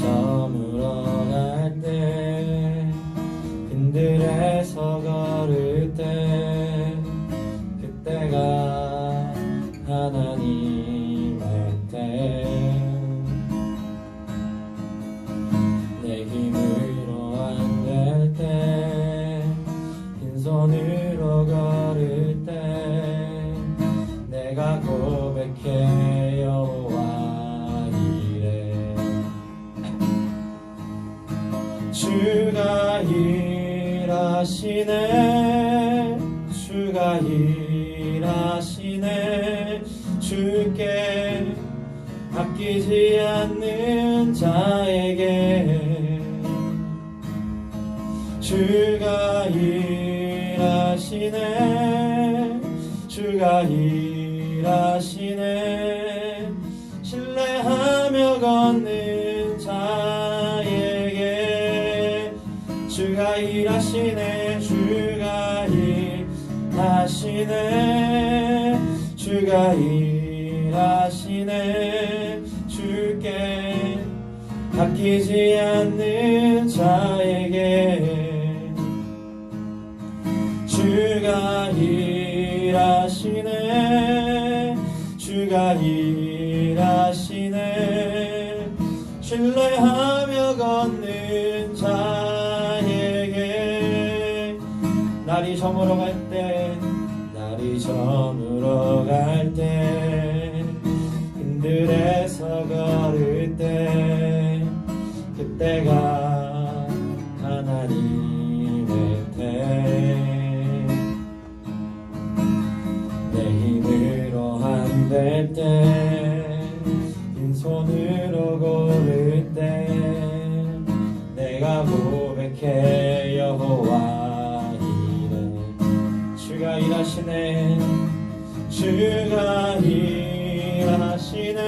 저물어 갈 때 빈들에서 걸을 때 그때가 하나님의 때 내 힘으로 안 될 때 빈손으로 걸을 때 내가 고백해 여호와 이래 주가 일하시네 주가 일하시네 주께 아끼지 않는 자에게 주가 일하시네 주가 일하시네 신뢰하며 걷는 자에게 주가 일하시네 주가 일하시네 주가 일하시네 주께 아끼지 않는 자에게 주가 일하시네 주가 일하시네 신뢰하며 걷는 자에게 날이 저물어 갈 때 날이 저물어 갈 때 흔들에서 걸을 때 그때가 하나님의 때 내 힘으로 안 될 때 빈손으로 고를 때 내가 고백해 여호와 이래 주가 일하시네 주가 일하시네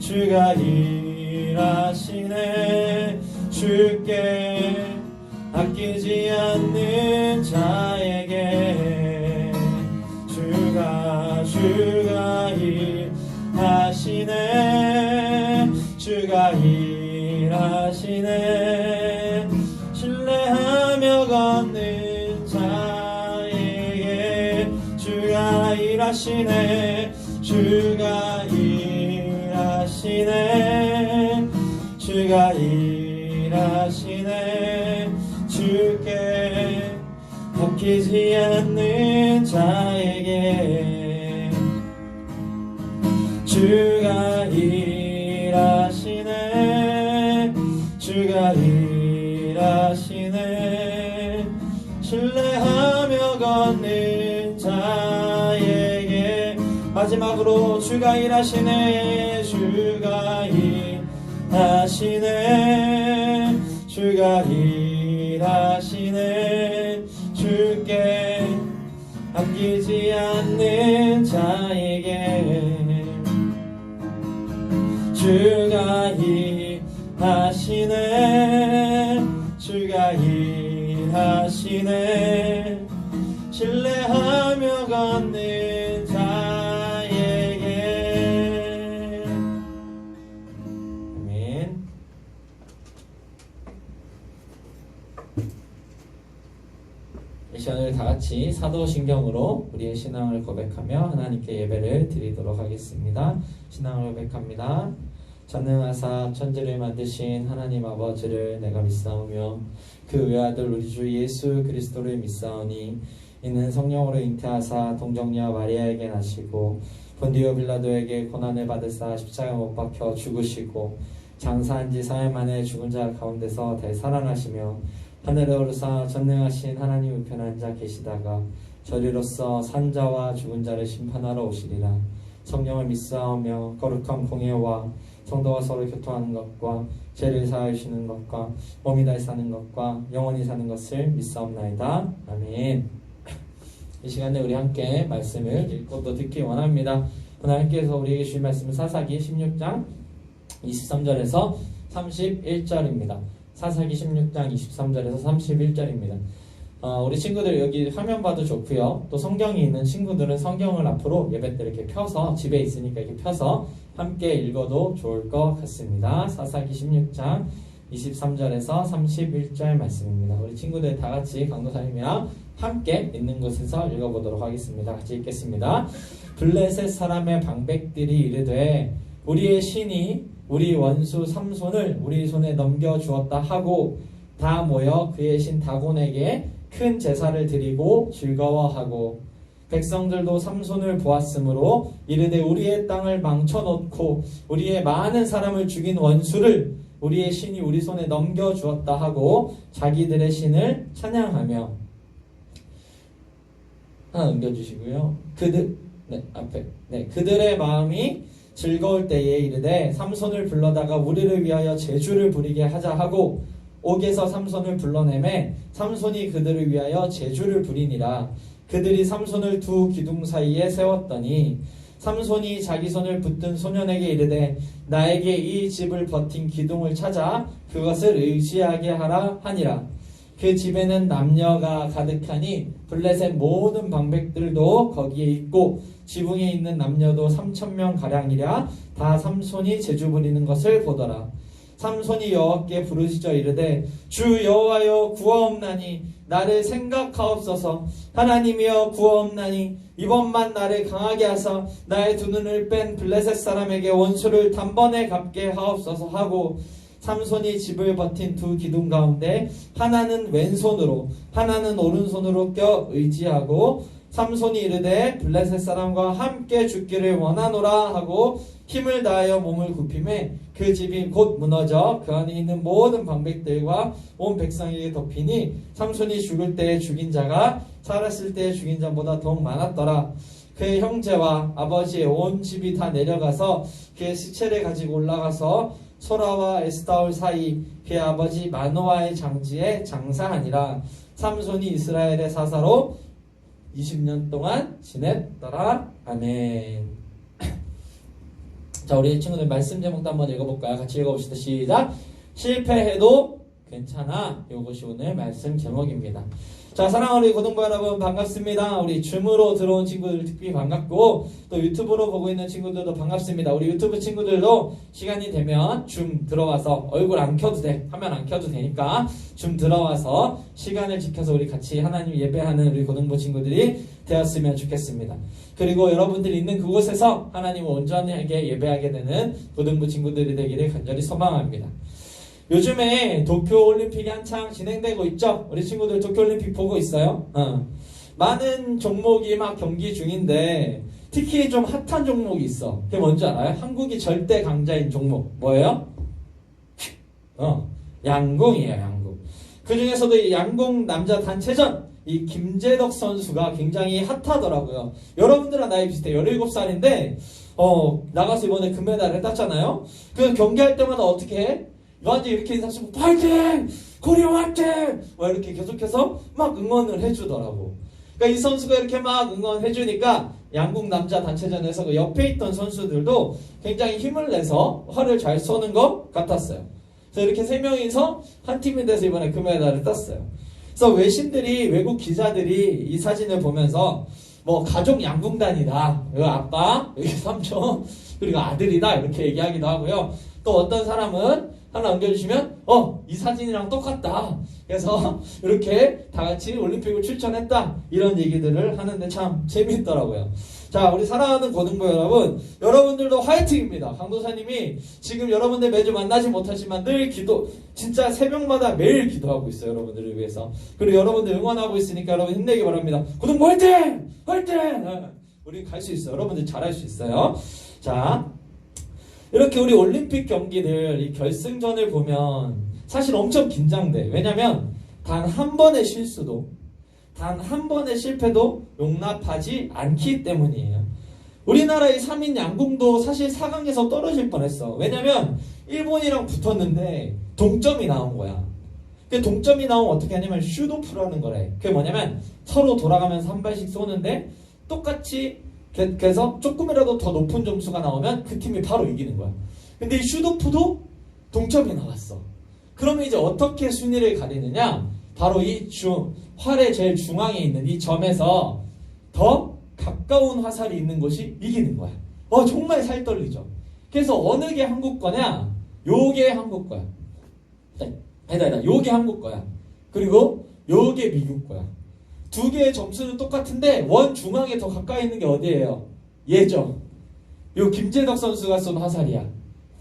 주가 일하시네 주께 아끼지 않는 자에게 주가 일하시네 주가 일하시네 신뢰하며 걷는 자에게 주가 일하시네 주가 일하시네 주가 일하시네 주께 아끼지 않는 자에게 주가 일하시네 주가 일하시네 신뢰하며 걷는 자에게 마지막으로 주가 일하시네 주가 일하시네 주가 일하시네 주께 아끼지 않는 자에게 주가 일하시네 주가 일하시네 신뢰하며 걷는 자에게 아멘. 이 시간을 다같이 사도신경으로 우리의 신앙을 고백하며 하나님께 예배를 드리도록 하겠습니다. 신앙을 고백합니다. 전능하사 천지를 만드신 하나님 아버지를 내가 믿사오며 그 외아들 우리 주 예수 그리스도를 믿사오니 이는 성령으로 잉태하사 동정녀 마리아에게 나시고 본디오 빌라도에게 고난을 받으사 십자가 못 박혀 죽으시고 장사한 지 사흘 만에 죽은 자 가운데서 되살아나시며 하늘에 오르사 전능하신 하나님 우편에 앉아 계시다가 저리로서 산 자와 죽은 자를 심판하러 오시리라. 성령을 믿사오며 거룩한 공예와 성도와 서로 교통하는 것과 죄를 사하여 주시는 것과 몸이 다시 사는 것과 영원히 사는 것을 믿사옵나이다. 아멘. 이 시간에 우리 함께 말씀을 읽고 또 듣기 원합니다. 오늘 함께해서 우리에게 주신 말씀은 사사기 16장 23절에서 31절입니다. 사사기 16장 23절에서 31절입니다. 우리 친구들 여기 화면 봐도 좋고요. 또 성경이 있는 친구들은 성경을 앞으로 예배 때 이렇게 펴서 집에 있으니까 이렇게 펴서 함께 읽어도 좋을 것 같습니다. 사사기 16장 23절에서 31절 말씀입니다. 우리 친구들 다 같이 강도사님이랑 함께 있는 곳에서 읽어보도록 하겠습니다. 같이 읽겠습니다. 블레셋 사람의 방백들이 이르되 우리의 신이 우리 원수 삼손을 우리 손에 넘겨주었다 하고 다 모여 그의 신 다곤에게 큰 제사를 드리고 즐거워하고 백성들도 삼손을 보았으므로 이르되 우리의 땅을 망쳐놓고 우리의 많은 사람을 죽인 원수를 우리의 신이 우리 손에 넘겨주었다 하고 자기들의 신을 찬양하며 하나 넘겨주시고요. 그들의 마음이 즐거울 때에 이르되 삼손을 불러다가 우리를 위하여 제주를 부리게 하자 하고 옥에서 삼손을 불러내매 삼손이 그들을 위하여 제주를 부리니라. 그들이 삼손을 두 기둥 사이에 세웠더니 삼손이 자기 손을 붙든 소년에게 이르되 나에게 이 집을 버틴 기둥을 찾아 그것을 의지하게 하라 하니라. 그 집에는 남녀가 가득하니 블레셋 모든 방백들도 거기에 있고 지붕에 있는 남녀도 3,000명 가량이랴. 다 삼손이 제주 부리는 것을 보더라. 삼손이 여호와께 부르짖어 이르되 주 여호와여 구하옵나니 나를 생각하옵소서. 하나님이여 구하옵나니 이번만 나를 강하게 하사 나의 두 눈을 뺀 블레셋 사람에게 원수를 단번에 갚게 하옵소서 하고 삼손이 집을 버틴 두 기둥 가운데 하나는 왼손으로 하나는 오른손으로 껴 의지하고 삼손이 이르되 블레셋 사람과 함께 죽기를 원하노라 하고 힘을 다하여 몸을 굽히매 그 집이 곧 무너져 그 안에 있는 모든 방백들과 온 백성에게 덮이니 삼손이 죽을 때에 죽인 자가 살았을 때에 죽인 자보다 더욱 많았더라. 그의 형제와 아버지의 온 집이 다 내려가서 그의 시체를 가지고 올라가서 소라와 에스타올 사이 그의 아버지 마노아의 장지에 장사하니라. 삼손이 이스라엘의 사사로 20년 동안 지냈더라. 아멘. 자, 우리 친구들 말씀 제목도 한번 읽어볼까요? 같이 읽어봅시다. 시작. 실패해도 괜찮아. 이것이 오늘 말씀 제목입니다. 자, 사랑하는 우리 고등부 여러분 반갑습니다. 우리 줌으로 들어온 친구들 특히 반갑고 또 유튜브로 보고 있는 친구들도 반갑습니다. 우리 유튜브 친구들도 시간이 되면 줌 들어와서 얼굴 안 켜도 돼. 화면 안 켜도 되니까 줌 들어와서 시간을 지켜서 우리 같이 하나님 예배하는 우리 고등부 친구들이 되었으면 좋겠습니다. 그리고 여러분들이 있는 그곳에서 하나님을 온전하게 예배하게 되는 고등부 친구들이 되기를 간절히 소망합니다. 요즘에 도쿄올림픽이 한창 진행되고 있죠. 우리 친구들 도쿄올림픽 보고 있어요. 많은 종목이 막 경기 중인데 특히 좀 핫한 종목이 있어. 그게 뭔지 알아요? 한국이 절대 강자인 종목 뭐예요? 양궁이에요. 양궁. 그 중에서도 이 양궁 남자 단체전 이 김재덕 선수가 굉장히 핫하더라고요. 여러분들랑 나이 비슷해. 17살인데 나가서 이번에 금메달을 땄잖아요. 그 경기할 때마다 어떻게 해? 완전 이렇게 인사하시고 파이팅! 코리아 화이팅! 막 이렇게 계속해서 막 응원을 해주더라고. 그러니까 이 선수가 이렇게 막 응원해주니까 양궁 남자 단체전에서 그 옆에 있던 선수들도 굉장히 힘을 내서 활을 잘 쏘는 것 같았어요. 그래서 이렇게 세 명이서 한 팀이 돼서 이번에 금메달을 땄어요. 그래서 외국 기자들이 이 사진을 보면서 뭐 가족 양궁단이다. 여기 아빠, 여기 삼촌, 그리고 아들이다. 이렇게 얘기하기도 하고요. 또 어떤 사람은 하나 넘겨주시면 이 사진이랑 똑같다. 그래서 이렇게 다 같이 올림픽을 출전했다. 이런 얘기들을 하는데 참 재밌더라고요. 자, 우리 사랑하는 고등부 여러분, 여러분들도 화이팅입니다. 강도사님이 지금 여러분들 매주 만나지 못하지만 늘 진짜 새벽마다 매일 기도하고 있어요. 여러분들을 위해서. 그리고 여러분들 응원하고 있으니까 여러분 힘내기 바랍니다. 고등부 화이팅! 화이팅! 우리 갈 수 있어요. 여러분들 잘할 수 있어요. 자, 이렇게 우리 올림픽 경기들 이 결승전을 보면 사실 엄청 긴장돼. 왜냐면 단 한 번의 실수도 단 한 번의 실패도 용납하지 않기 때문이에요. 우리나라의 3인 양궁도 사실 4강에서 떨어질 뻔했어. 왜냐면 일본이랑 붙었는데 동점이 나온 거야. 그 동점이 나오면 어떻게 하냐면 슈도프라는 거래. 그게 뭐냐면 서로 돌아가면서 한 발씩 쏘는데 똑같이 그래서 조금이라도 더 높은 점수가 나오면 그 팀이 바로 이기는 거야. 근데 이 슈도프도 동점이 나왔어. 그러면 이제 어떻게 순위를 가리느냐? 바로 이 활의 제일 중앙에 있는 이 점에서 더 가까운 화살이 있는 곳이 이기는 거야. 정말 살 떨리죠. 그래서 어느 게 한국 거냐? 요게 한국 거야. 아니다. 요게 한국 거야. 그리고 요게 미국 거야. 두 개의 점수는 똑같은데 원 중앙에 더 가까이 있는 게 어디예요? 얘죠. 요 김재덕 선수가 쏜 화살이야.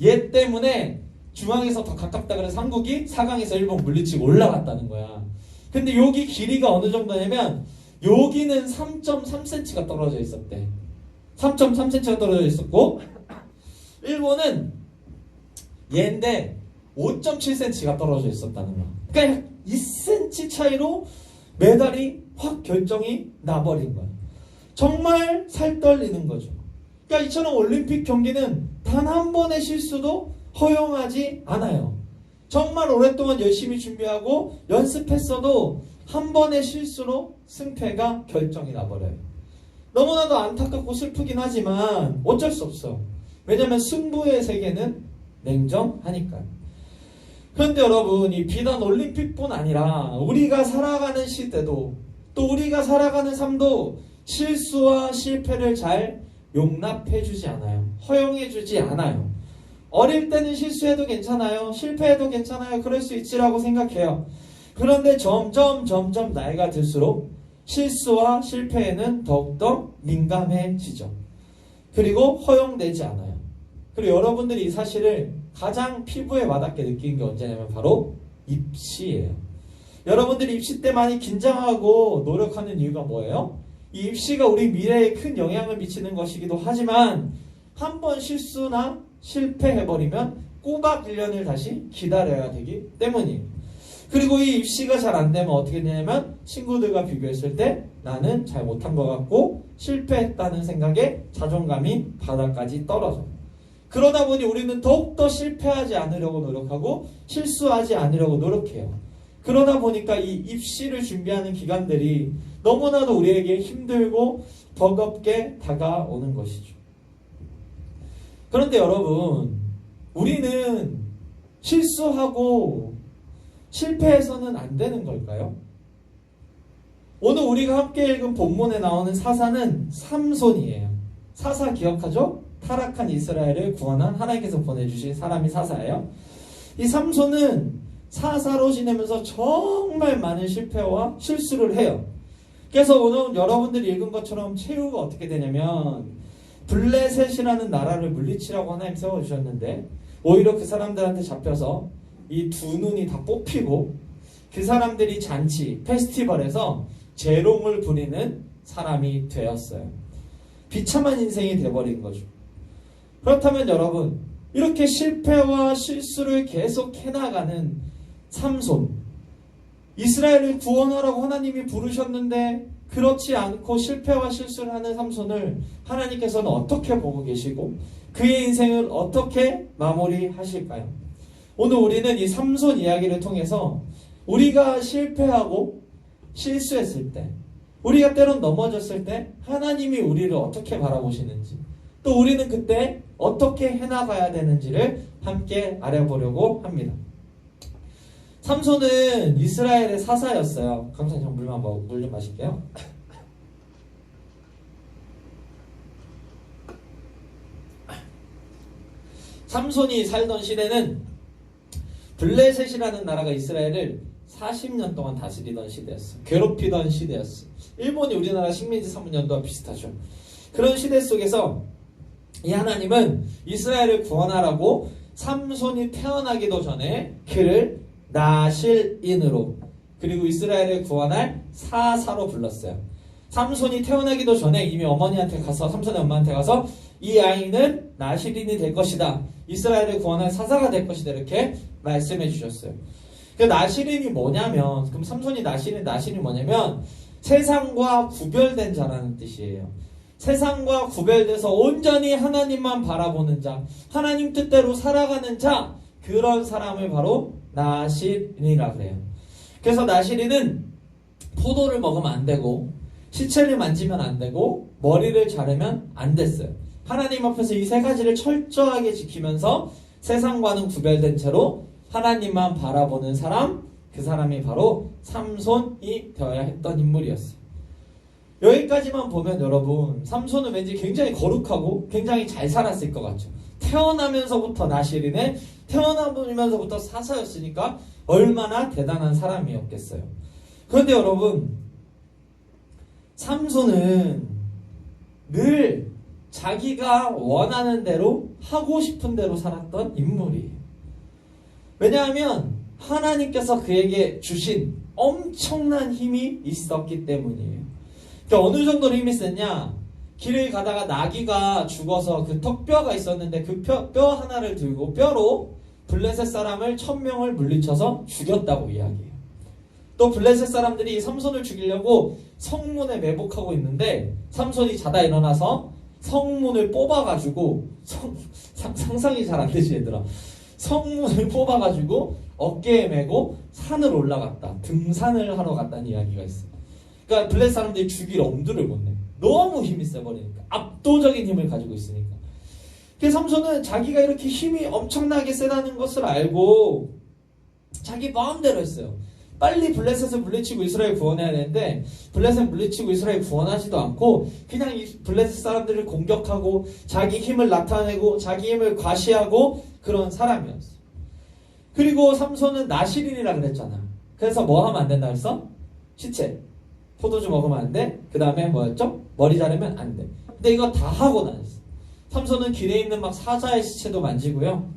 얘 때문에 중앙에서 더 가깝다 그래서 한국이 4강에서 일본 물리치고 올라갔다는 거야. 근데 여기 길이가 어느 정도냐면 여기는 3.3cm가 떨어져 있었대. 3.3cm가 떨어져 있었고 일본은 얘인데 5.7cm가 떨어져 있었다는 거야. 그러니까 2cm 차이로 메달이 확 결정이 나버린 거야. 정말 살 떨리는 거죠. 그러니까 이처럼 올림픽 경기는 단 한 번의 실수도 허용하지 않아요. 정말 오랫동안 열심히 준비하고 연습했어도 한 번의 실수로 승패가 결정이 나버려요. 너무나도 안타깝고 슬프긴 하지만 어쩔 수 없어. 왜냐하면 승부의 세계는 냉정하니까요. 그런데 여러분, 이 비단 올림픽뿐 아니라 우리가 살아가는 시대도 또 우리가 살아가는 삶도 실수와 실패를 잘 용납해주지 않아요. 허용해주지 않아요. 어릴 때는 실수해도 괜찮아요. 실패해도 괜찮아요. 그럴 수 있지라고 생각해요. 그런데 점점 나이가 들수록 실수와 실패에는 더욱더 민감해지죠. 그리고 허용되지 않아요. 그리고 여러분들이 이 사실을 가장 피부에 와닿게 느끼는 게 언제냐면 바로 입시예요. 여러분들이 입시 때 많이 긴장하고 노력하는 이유가 뭐예요? 이 입시가 우리 미래에 큰 영향을 미치는 것이기도 하지만 한 번 실수나 실패해버리면 꼬박 1년을 다시 기다려야 되기 때문이에요. 그리고 이 입시가 잘 안 되면 어떻게 되냐면 친구들과 비교했을 때 나는 잘 못한 것 같고 실패했다는 생각에 자존감이 바닥까지 떨어져요. 그러다 보니 우리는 더욱더 실패하지 않으려고 노력하고 실수하지 않으려고 노력해요. 그러다 보니까 이 입시를 준비하는 기간들이 너무나도 우리에게 힘들고 버겁게 다가오는 것이죠. 그런데 여러분, 우리는 실수하고 실패해서는 안 되는 걸까요? 오늘 우리가 함께 읽은 본문에 나오는 사사는 삼손이에요. 사사 기억하죠? 타락한 이스라엘을 구원한 하나님께서 보내주신 사람이 사사예요. 이 삼손은 사사로 지내면서 정말 많은 실패와 실수를 해요. 그래서 오늘 여러분들이 읽은 것처럼 최후가 어떻게 되냐면 블레셋이라는 나라를 물리치라고 하나님 세워주셨는데 오히려 그 사람들한테 잡혀서 이 두 눈이 다 뽑히고 그 사람들이 잔치, 페스티벌에서 재롱을 부리는 사람이 되었어요. 비참한 인생이 돼버린 거죠. 그렇다면 여러분, 이렇게 실패와 실수를 계속 해나가는 삼손, 이스라엘을 구원하라고 하나님이 부르셨는데 그렇지 않고 실패와 실수를 하는 삼손을 하나님께서는 어떻게 보고 계시고 그의 인생을 어떻게 마무리하실까요? 오늘 우리는 이 삼손 이야기를 통해서 우리가 실패하고 실수했을 때, 우리가 때론 넘어졌을 때 하나님이 우리를 어떻게 바라보시는지, 또 우리는 그때 어떻게 해나가야 되는지를 함께 알아보려고 합니다. 삼손은 이스라엘의 사사였어요. 감사합니다. 물 좀 마실게요. 삼손이 살던 시대는 블레셋이라는 나라가 이스라엘을 40년 동안 다스리던 시대였어요. 괴롭히던 시대였어요. 일본이 우리나라 식민지 사문연도와 비슷하죠. 그런 시대 속에서 이 하나님은 이스라엘을 구원하라고 삼손이 태어나기도 전에 그를 나실인으로, 그리고 이스라엘을 구원할 사사로 불렀어요. 삼손이 태어나기도 전에 이미 어머니한테 가서, 삼손의 엄마한테 가서 이 아이는 나실인이 될 것이다, 이스라엘을 구원할 사사가 될 것이다, 이렇게 말씀해 주셨어요. 그 나실인이 뭐냐면, 그럼 삼손이 나실인이 뭐냐면 세상과 구별된 자라는 뜻이에요. 세상과 구별돼서 온전히 하나님만 바라보는 자, 하나님 뜻대로 살아가는 자, 그런 사람을 바로 나실인이라 그래요. 그래서 나실인은 포도를 먹으면 안 되고 시체를 만지면 안 되고 머리를 자르면 안 됐어요. 하나님 앞에서 이 세 가지를 철저하게 지키면서 세상과는 구별된 채로 하나님만 바라보는 사람, 그 사람이 바로 삼손이 되어야 했던 인물이었어요. 여기까지만 보면 여러분, 삼손은 왠지 굉장히 거룩하고 굉장히 잘 살았을 것 같죠. 태어나면서부터 나실이네, 태어나면서부터 사사였으니까 얼마나 대단한 사람이었겠어요. 그런데 여러분, 삼손은 늘 자기가 원하는 대로 하고 싶은 대로 살았던 인물이에요. 왜냐하면 하나님께서 그에게 주신 엄청난 힘이 있었기 때문이에요. 그러니까 어느 정도로 힘이 셌냐, 길을 가다가 나귀가 죽어서 그 턱뼈가 있었는데 그 뼈 하나를 들고 뼈로 블레셋 사람을 1000명을 물리쳐서 죽였다고 이야기해요. 또 블레셋 사람들이 삼손을 죽이려고 성문에 매복하고 있는데 삼손이 자다 일어나서 성문을 뽑아가지고 상상이 잘 안 되지 얘들아. 성문을 뽑아가지고 어깨에 메고 산을 올라갔다. 등산을 하러 갔다는 이야기가 있어요. 그러니까 블레셋 사람들이 죽일 엄두를 못 내. 너무 힘이 세버리니까. 압도적인 힘을 가지고 있으니까. 그래서 삼손은 자기가 이렇게 힘이 엄청나게 세다는 것을 알고 자기 마음대로 했어요. 빨리 블레셋을 물리치고 이스라엘 구원해야 되는데 블레셋 물리치고 이스라엘 구원하지도 않고 그냥 이 블레셋 사람들을 공격하고 자기 힘을 나타내고 자기 힘을 과시하고 그런 사람이었어. 그리고 삼손은 나실인이라 그랬잖아. 그래서 뭐 하면 안 된다 했어? 시체. 포도주 먹으면 안 돼. 그 다음에 뭐였죠? 머리 자르면 안 돼. 근데 이거 다 하고 다녔어. 삼손은 길에 있는 막 사자의 시체도 만지고요,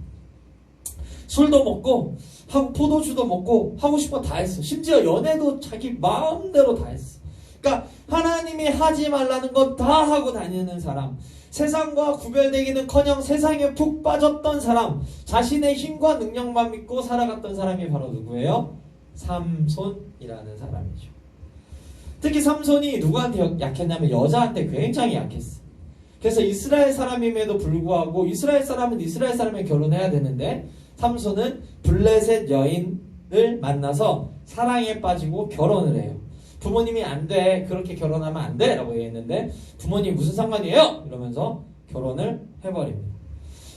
술도 먹고 하고 포도주도 먹고 하고 싶어 다 했어. 심지어 연애도 자기 마음대로 다 했어. 그러니까 하나님이 하지 말라는 건 다 하고 다니는 사람, 세상과 구별되기는커녕 세상에 푹 빠졌던 사람, 자신의 힘과 능력만 믿고 살아갔던 사람이 바로 누구예요? 삼손이라는 사람이죠. 특히 삼손이 누구한테 약했냐면 여자한테 굉장히 약했어. 그래서 이스라엘 사람임에도 불구하고 이스라엘 사람은 이스라엘 사람에 결혼해야 되는데 삼손은 블레셋 여인을 만나서 사랑에 빠지고 결혼을 해요. 부모님이 안 돼, 그렇게 결혼하면 안 돼 라고 얘기했는데 부모님이 무슨 상관이에요? 이러면서 결혼을 해버립니다.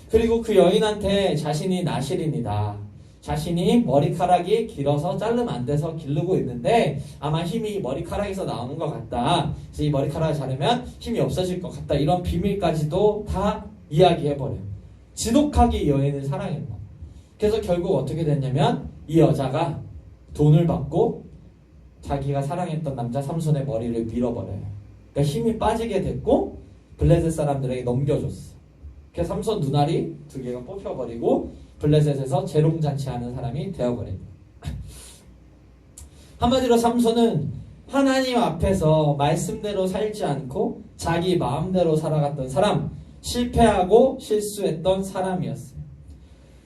그리고 그 여인한테 자신이 나실인이다, 자신이 머리카락이 길어서 자르면 안 돼서 기르고 있는데 아마 힘이 머리카락에서 나오는 것 같다, 그래서 이 머리카락을 자르면 힘이 없어질 것 같다, 이런 비밀까지도 다 이야기해버려요. 지독하게 이 여인을 사랑했다. 그래서 결국 어떻게 됐냐면 이 여자가 돈을 받고 자기가 사랑했던 남자 삼손의 머리를 밀어버려요. 그러니까 힘이 빠지게 됐고 블레셋 사람들에게 넘겨줬어. 그래서 삼손 눈알이 2개가 뽑혀버리고 블레셋에서 재롱잔치하는 사람이 되어버립니다. 한마디로 삼손은 하나님 앞에서 말씀대로 살지 않고 자기 마음대로 살아갔던 사람, 실패하고 실수했던 사람이었어요.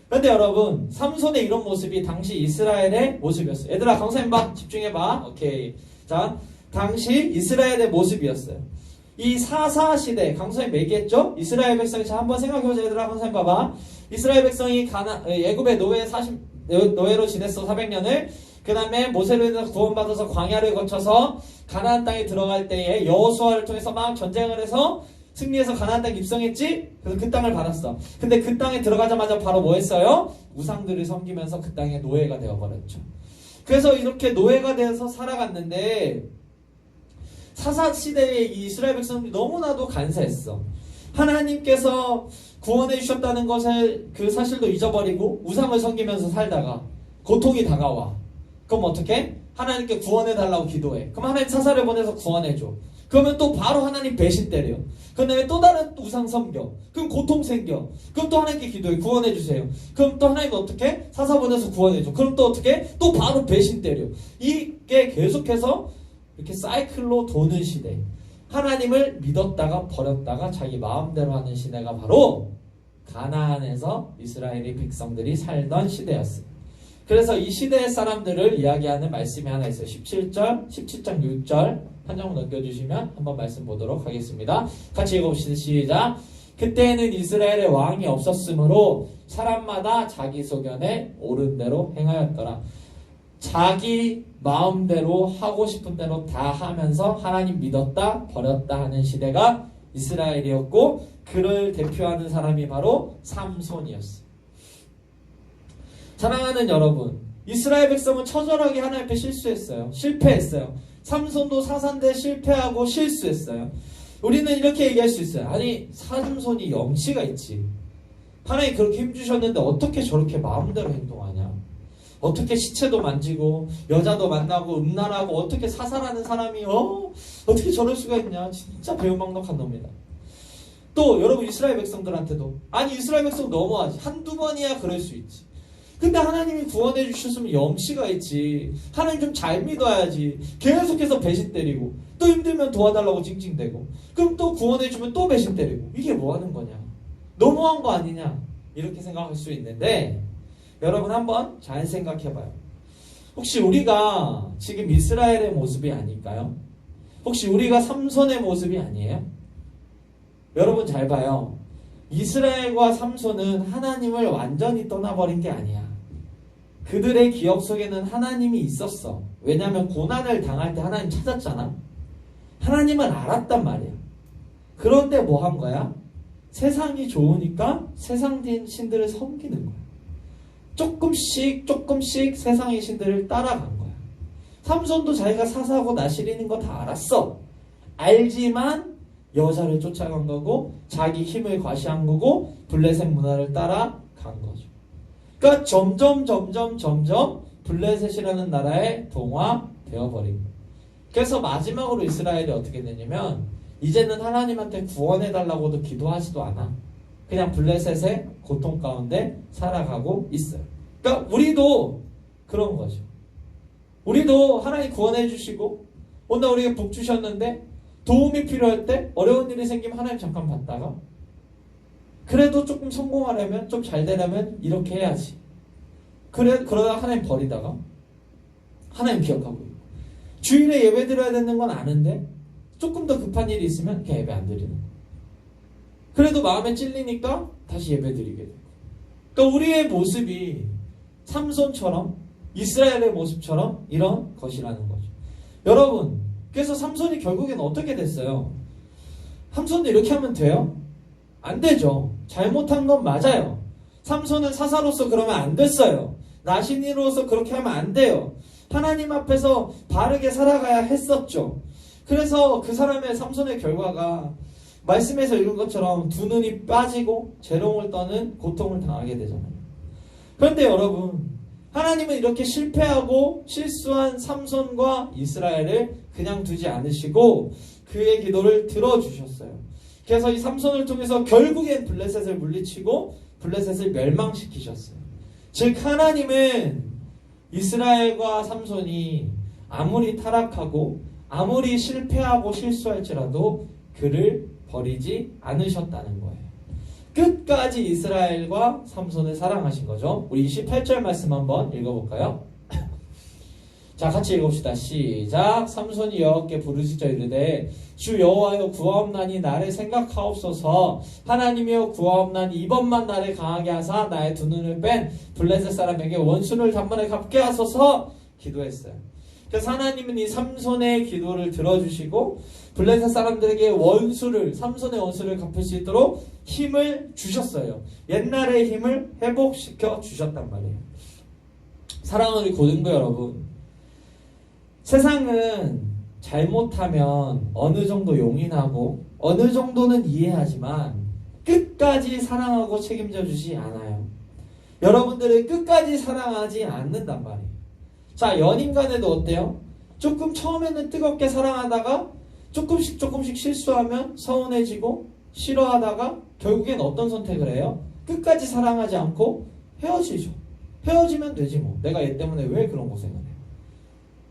그런데 여러분, 삼손의 이런 모습이 당시 이스라엘의 모습이었어요. 얘들아 강사님 봐, 집중해봐. 오케이. 자, 당시 이스라엘의 모습이었어요. 이 사사시대, 강사님 얘기했죠? 이스라엘 백성이, 자 한번 생각해보자. 얘들아 강사님 봐봐. 이스라엘 백성이 애굽의 노예로 지냈어 400년을. 그 다음에 모세로 인해서 구원받아서 광야를 거쳐서 가나안 땅에 들어갈 때에 여호수아를 통해서 막 전쟁을 해서 승리해서 가나안 땅에 입성했지? 그래서 그 땅을 받았어. 근데 그 땅에 들어가자마자 바로 뭐 했어요? 우상들을 섬기면서 그 땅에 노예가 되어버렸죠. 그래서 이렇게 노예가 되어서 살아갔는데 사사시대의 이 이스라엘 백성들이 너무나도 간사했어. 하나님께서 구원해 주셨다는 것을 그 사실도 잊어버리고 우상을 섬기면서 살다가 고통이 다가와. 그럼 어떻게? 하나님께 구원해 달라고 기도해. 그럼 하나님 사사를 보내서 구원해 줘. 그러면 또 바로 하나님 배신 때려. 그 다음에 또 다른 우상 섬겨. 그럼 고통 생겨. 그럼 또 하나님께 기도해. 구원해 주세요. 그럼 또 하나님 어떻게? 사사 보내서 구원해 줘. 그럼 또 어떻게? 또 바로 배신 때려. 이게 계속해서 이렇게 사이클로 도는 시대. 하나님을 믿었다가 버렸다가 자기 마음대로 하는 시대가 바로 가나안에서 이스라엘의 백성들이 살던 시대였어요. 그래서 이 시대의 사람들을 이야기하는 말씀이 하나 있어요. 17장 6절 한 장만 넘겨주시면 한번 말씀 보도록 하겠습니다. 같이 읽어봅시다. 시작. 그때에는 이스라엘의 왕이 없었으므로 사람마다 자기 소견에 옳은 대로 행하였더라. 자기 마음대로 하고 싶은 대로 다 하면서 하나님 믿었다 버렸다 하는 시대가 이스라엘이었고 그를 대표하는 사람이 바로 삼손이었어요. 사랑하는 여러분, 이스라엘 백성은 처절하게 하나님 앞에 실수했어요. 실패했어요. 삼손도 사산대 실패하고 실수했어요. 우리는 이렇게 얘기할 수 있어요. 아니 삼손이 염치가 있지. 하나님 그렇게 힘주셨는데 어떻게 저렇게 마음대로 행동하냐. 어떻게 시체도 만지고 여자도 만나고 음란하고 어떻게 사살하는 사람이 어떻게 저럴 수가 있냐. 진짜 배은망덕한 놈이다. 또 여러분 이스라엘 백성들한테도 아니 이스라엘 백성 너무하지. 한두 번이야 그럴 수 있지. 근데 하나님이 구원해 주셨으면 염치가 있지. 하나님 좀 잘 믿어야지. 계속해서 배신 때리고 또 힘들면 도와달라고 찡찡대고 그럼 또 구원해 주면 또 배신 때리고 이게 뭐 하는 거냐. 너무한 거 아니냐. 이렇게 생각할 수 있는데 여러분 한번 잘 생각해봐요. 혹시 우리가 지금 이스라엘의 모습이 아닐까요? 혹시 우리가 삼손의 모습이 아니에요? 여러분 잘 봐요. 이스라엘과 삼손은 하나님을 완전히 떠나버린 게 아니야. 그들의 기억 속에는 하나님이 있었어. 왜냐하면 고난을 당할 때 하나님 찾았잖아. 하나님을 알았단 말이야. 그런데 뭐 한 거야? 세상이 좋으니까 세상 신들을 섬기는 거야. 조금씩 세상의 신들을 따라간 거야. 삼손도 자기가 사사고 나시리는 거 다 알았어. 알지만 여자를 쫓아간 거고 자기 힘을 과시한 거고 블레셋 문화를 따라간 거죠. 그러니까 점점 블레셋이라는 나라에 동화되어버린 거예요. 그래서 마지막으로 이스라엘이 어떻게 되냐면 이제는 하나님한테 구원해달라고도 기도하지도 않아. 그냥 블레셋의 고통 가운데 살아가고 있어요. 그러니까 우리도 그런 거죠. 우리도 하나님 구원해 주시고 오늘 우리가 복 주셨는데 도움이 필요할 때 어려운 일이 생기면 하나님 잠깐 봤다가 그래도 조금 성공하려면 좀 잘 되려면 이렇게 해야지. 그러다 하나님 버리다가 하나님 기억하고 있고 주일에 예배 드려야 되는 건 아는데 조금 더 급한 일이 있으면 그냥 예배 안 드리는 거예요. 그래도 마음에 찔리니까 다시 예배 드리게 되고. 그러니까 우리의 모습이 삼손처럼 이스라엘의 모습처럼 이런 것이라는 거죠. 여러분 그래서 삼손이 결국엔 어떻게 됐어요? 삼손도 이렇게 하면 돼요? 안 되죠. 잘못한 건 맞아요. 삼손은 사사로서 그러면 안 됐어요. 나신이로서 그렇게 하면 안 돼요. 하나님 앞에서 바르게 살아가야 했었죠. 그래서 그 사람의 삼손의 결과가 말씀에서 읽은 것처럼 두 눈이 빠지고 재롱을 떠는 고통을 당하게 되잖아요. 그런데 여러분 하나님은 이렇게 실패하고 실수한 삼손과 이스라엘을 그냥 두지 않으시고 그의 기도를 들어주셨어요. 그래서 이 삼손을 통해서 결국엔 블레셋을 물리치고 블레셋을 멸망시키셨어요. 즉 하나님은 이스라엘과 삼손이 아무리 타락하고 아무리 실패하고 실수할지라도 그를 버리지 않으셨다는 거예요. 끝까지 이스라엘과 삼손을 사랑하신 거죠. 우리 28절 말씀 한번 읽어볼까요? 자 같이 읽읍시다. 시작. 삼손이 여호와께 부르짖어 이르되 주 여호와여 구하옵나니 나를 생각하옵소서. 하나님이여 구하옵나니 이번만 나를 강하게 하사 나의 두 눈을 뺀 블레셋 사람에게 원수를 단번에 갚게 하소서 기도했어요. 그래서 하나님은 이 삼손의 기도를 들어주시고 블레셋 사람들에게 삼손의 원수를 갚을 수 있도록 힘을 주셨어요. 옛날의 힘을 회복시켜 주셨단 말이에요. 사랑하는 우리 고등부 여러분, 세상은 잘못하면 어느 정도 용인하고 어느 정도는 이해하지만 끝까지 사랑하고 책임져 주지 않아요. 여러분들을 끝까지 사랑하지 않는단 말이에요. 자, 연인 간에도 어때요? 조금 처음에는 뜨겁게 사랑하다가 조금씩 실수하면 서운해지고 싫어하다가 결국엔 어떤 선택을 해요? 끝까지 사랑하지 않고 헤어지죠. 헤어지면 되지 뭐. 내가 얘 때문에 왜 그런 고생을 해요.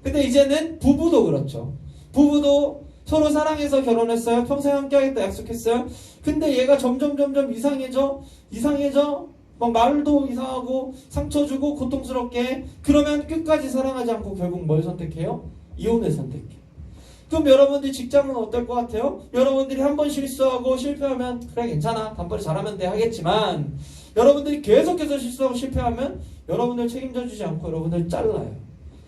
근데 이제는 부부도 그렇죠. 부부도 서로 사랑해서 결혼했어요. 평생 함께 하겠다 약속했어요. 근데 얘가 점점 이상해져. 막 말도 이상하고 상처 주고 고통스럽게. 그러면 끝까지 사랑하지 않고 결국 뭘 선택해요? 이혼을 선택해요. 그럼 여러분들 직장은 어떨 것 같아요? 여러분들이 한 번 실수하고 실패하면 그래 괜찮아 단번에 잘하면 돼 하겠지만 여러분들이 계속해서 실수하고 실패하면 여러분들 책임져 주지 않고 여러분들 잘라요.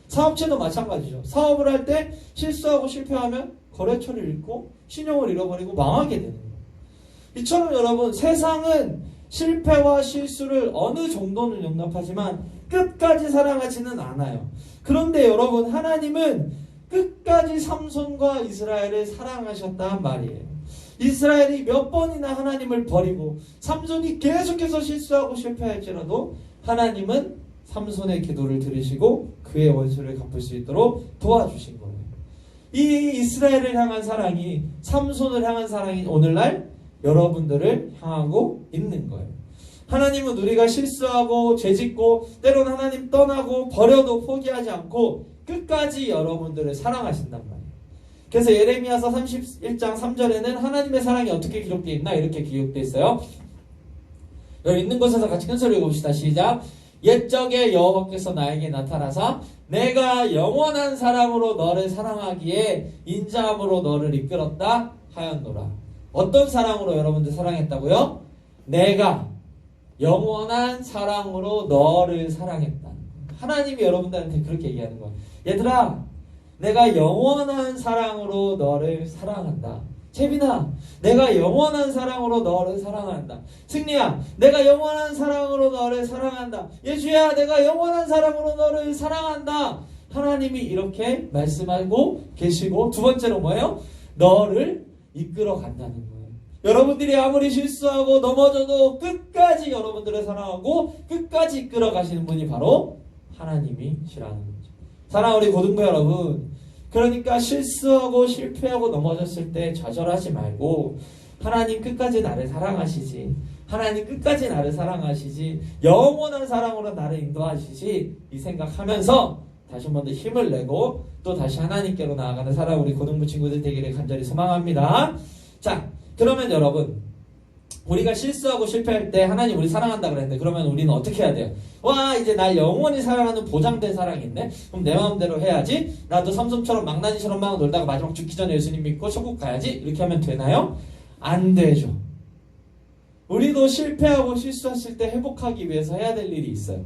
사업체도 마찬가지죠. 사업을 할 때 실수하고 실패하면 거래처를 잃고 신용을 잃어버리고 망하게 되는 거예요. 이처럼 여러분 세상은 실패와 실수를 어느 정도는 용납하지만 끝까지 사랑하지는 않아요. 그런데 여러분, 하나님은 끝까지 삼손과 이스라엘을 사랑하셨단 말이에요. 이스라엘이 몇 번이나 하나님을 버리고 삼손이 계속해서 실수하고 실패할지라도 하나님은 삼손의 기도를 들으시고 그의 원수를 갚을 수 있도록 도와주신 거예요. 이 이스라엘을 향한 사랑이, 삼손을 향한 사랑이 오늘날 여러분들을 향하고 있는 거예요. 하나님은 우리가 실수하고 죄짓고 때로는 하나님 떠나고 버려도 포기하지 않고 끝까지 여러분들을 사랑하신단 말이에요. 그래서 예레미야서 31장 3절에는 하나님의 사랑이 어떻게 기록되어 있나 이렇게 기록되어 있어요. 여기 있는 곳에서 같이 큰 소리 읽어봅시다. 시작. 옛적에 여호와께서 나에게 나타나사 내가 영원한 사랑으로 너를 사랑하기에 인자함으로 너를 이끌었다 하였노라. 어떤 사랑으로 여러분들 사랑했다고요? 내가 영원한 사랑으로 너를 사랑했다. 하나님이 여러분들한테 그렇게 얘기하는 거야. 얘들아, 내가 영원한 사랑으로 너를 사랑한다. 채빈아, 내가 영원한 사랑으로 너를 사랑한다. 승리야, 내가 영원한 사랑으로 너를 사랑한다. 예주야, 내가 영원한 사랑으로 너를 사랑한다. 하나님이 이렇게 말씀하고 계시고, 두 번째로 뭐예요? 너를 이끌어 간다는 거예요. 여러분들이 아무리 실수하고 넘어져도 끝까지 여러분들을 사랑하고 끝까지 이끌어 가시는 분이 바로 하나님이시라는 거죠. 사랑하는 우리 고등부 여러분, 그러니까 실수하고 실패하고 넘어졌을 때 좌절하지 말고 하나님 끝까지 나를 사랑하시지, 하나님 끝까지 나를 사랑하시지, 영원한 사랑으로 나를 인도하시지, 이 생각하면서 다시 한 번 더 힘을 내고 또 다시 하나님께로 나아가는 사랑 우리 고등부 친구들 되기를 간절히 소망합니다. 자, 그러면 여러분, 우리가 실수하고 실패할 때 하나님 우리 사랑한다 그랬는데 그러면 우리는 어떻게 해야 돼요? 와, 이제 날 영원히 사랑하는 보장된 사랑이 있네? 그럼 내 마음대로 해야지. 나도 삼손처럼 망나니처럼 막 놀다가 마지막 죽기 전에 예수님 믿고 천국 가야지. 이렇게 하면 되나요? 안 되죠. 우리도 실패하고 실수했을 때 회복하기 위해서 해야 될 일이 있어요.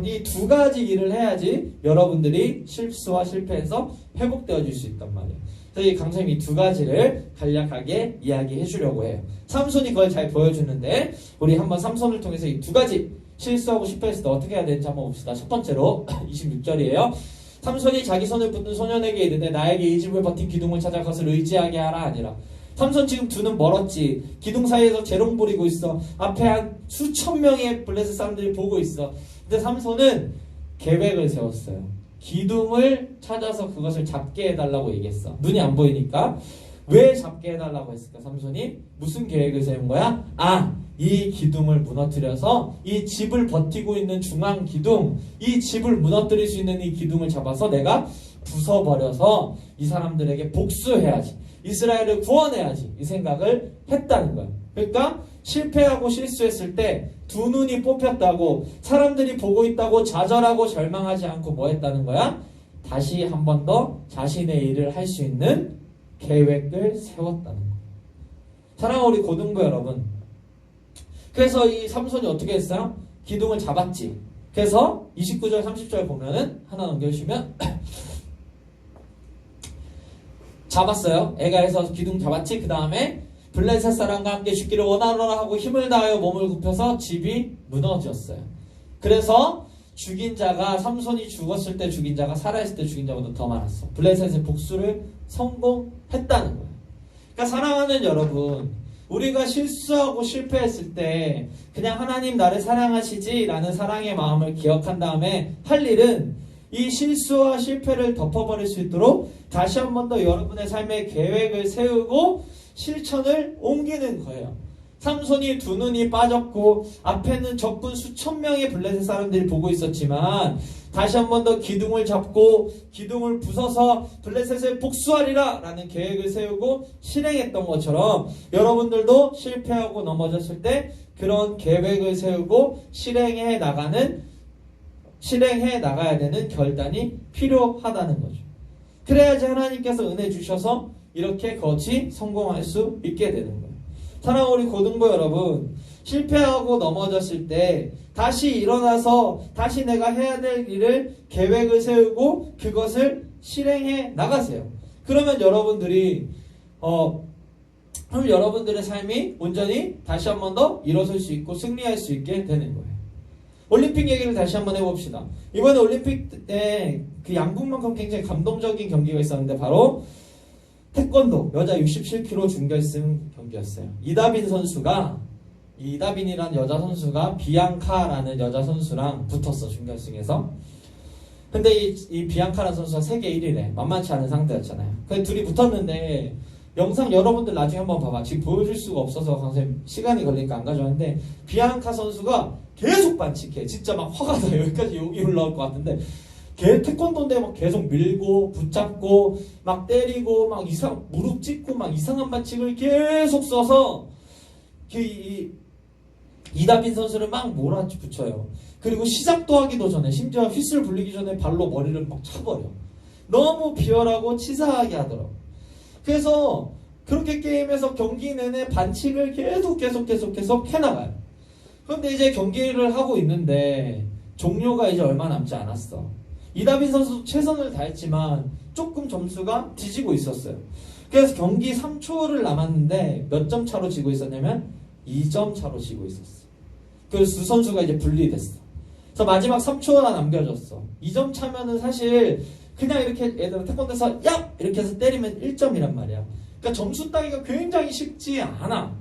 이 두 가지 일을 해야지 여러분들이 실수와 실패해서 회복되어질 수 있단 말이에요. 그래서 이 강사님이 이 두 가지를 간략하게 이야기해 주려고 해요. 삼손이 그걸 잘 보여주는데 우리 한번 삼손을 통해서 이 두 가지 실수하고 실패했을 때 어떻게 해야 되는지 한번 봅시다. 첫 번째로 26절이에요. 삼손이 자기 손을 붙든 소년에게 이르되 나에게 이 집을 버틴 기둥을 찾아 그것을 의지하게 하라 아니라. 삼손 지금 두 눈 멀었지. 기둥 사이에서 재롱 부리고 있어. 앞에 한 수천 명의 블레셋 사람들이 보고 있어. 근데 삼손은 계획을 세웠어요. 기둥을 찾아서 그것을 잡게 해달라고 얘기했어. 눈이 안 보이니까. 왜 잡게 해달라고 했을까? 삼손이 무슨 계획을 세운 거야? 이 기둥을 무너뜨려서 이 집을 버티고 있는 중앙 기둥, 이 집을 무너뜨릴 수 있는 이 기둥을 잡아서 내가 부숴버려서 이 사람들에게 복수해야지, 이스라엘을 구원해야지, 이 생각을 했다는 거야. 그러니까 실패하고 실수했을 때 두 눈이 뽑혔다고, 사람들이 보고 있다고 좌절하고 절망하지 않고 뭐 했다는 거야? 다시 한 번 더 자신의 일을 할 수 있는 계획을 세웠다는 거야. 사랑하는 우리 고등부 여러분, 그래서 이 삼손이 어떻게 했어요? 기둥을 잡았지. 그래서 29절 30절 보면은 하나 넘겨주시면 잡았어요. 애가 해서 기둥 잡았지. 그 다음에 블레셋 사람과 함께 죽기를 원하노라 하고 힘을 다하여 몸을 굽혀서 집이 무너졌어요. 그래서 죽인 자가, 삼손이 죽었을 때 죽인 자가 살아있을 때 죽인 자보다 더 많았어. 블레셋의 복수를 성공했다는 거예요. 그러니까 사랑하는 여러분, 우리가 실수하고 실패했을 때 그냥 하나님 나를 사랑하시지 라는 사랑의 마음을 기억한 다음에 할 일은 이 실수와 실패를 덮어버릴 수 있도록 다시 한 번 더 여러분의 삶의 계획을 세우고 실천을 옮기는 거예요. 삼손이 두 눈이 빠졌고 앞에는 적군 수천 명의 블레셋 사람들이 보고 있었지만 다시 한 번 더 기둥을 잡고 기둥을 부숴서 블레셋을 복수하리라 라는 계획을 세우고 실행했던 것처럼 여러분들도 실패하고 넘어졌을 때 그런 계획을 세우고 실행해 나가야 되는 결단이 필요하다는 거죠. 그래야지 하나님께서 은혜 주셔서 이렇게 거치 성공할 수 있게 되는 거예요. 사랑하는 우리 고등부 여러분, 실패하고 넘어졌을 때 다시 일어나서 다시 내가 해야 될 일을 계획을 세우고 그것을 실행해 나가세요. 그러면 여러분들이 그럼 여러분들의 삶이 온전히 다시 한 번 더 일어설 수 있고 승리할 수 있게 되는 거예요. 올림픽 얘기를 다시 한번 해봅시다. 이번에 올림픽 때 그 양궁만큼 굉장히 감동적인 경기가 있었는데 바로 태권도 여자 67kg 준결승 경기였어요. 이다빈이라는 여자 선수가 비앙카라는 여자 선수랑 붙었어, 준결승에서. 근데 이 비앙카라는 선수가 세계 1위래. 만만치 않은 상대였잖아요. 그래서 둘이 붙었는데 영상 여러분들 나중에 한번 봐봐. 지금 보여줄 수가 없어서 강사님 시간이 걸리니까 안 가져왔는데 비앙카 선수가 계속 반칙해. 진짜 막 화가 나. 여기까지 욕이 올라올 것 같은데 태권도인데 막 계속 밀고 붙잡고 막 때리고 막 무릎 찢고 막 이상한 반칙을 계속 써서 이다빈 선수를 막 몰아붙여요. 그리고 시작도 하기도 전에 심지어 휘슬 불리기 전에 발로 머리를 막 쳐버려. 너무 비열하고 치사하게 하더라고. 그래서 그렇게 게임에서 경기 내내 반칙을 계속 해나가요. 그런데 이제 경기를 하고 있는데 종료가 이제 얼마 남지 않았어. 이다빈 선수도 최선을 다했지만 조금 점수가 뒤지고 있었어요. 그래서 경기 3초를 남았는데 몇 점 차로 지고 있었냐면 2점 차로 지고 있었어. 그래서 두 선수가 이제 분리됐어. 그래서 마지막 3초가 남겨졌어. 2점 차면은 사실 그냥 이렇게 얘들은 태권도에서 야! 이렇게 해서 때리면 1점이란 말이야. 그러니까 점수 따기가 굉장히 쉽지 않아.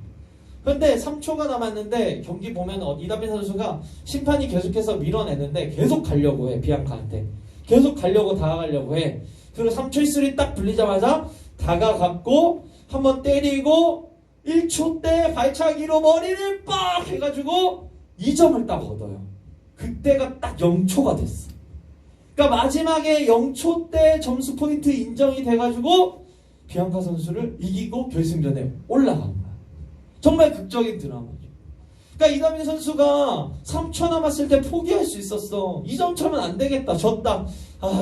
그런데 3초가 남았는데 경기 보면 이다빈 선수가 심판이 계속해서 밀어내는데 계속 가려고 해. 비앙카한테. 계속 가려고 다가가려고 해. 그리고 3초 휘슬이 딱 불리자마자 다가갔고 한번 때리고 1초 때 발차기로 머리를 빡 해가지고 2점을 딱 얻어요. 그때가 딱 0초가 됐어. 그러니까 마지막에 0초 때 점수 포인트 인정이 돼가지고 비앙카 선수를 이기고 결승전에 올라간 거야. 정말 극적인 드라마죠. 그러니까 이다빈 선수가 3초 남았을 때 포기할 수 있었어. 2점 차면 안 되겠다. 졌다.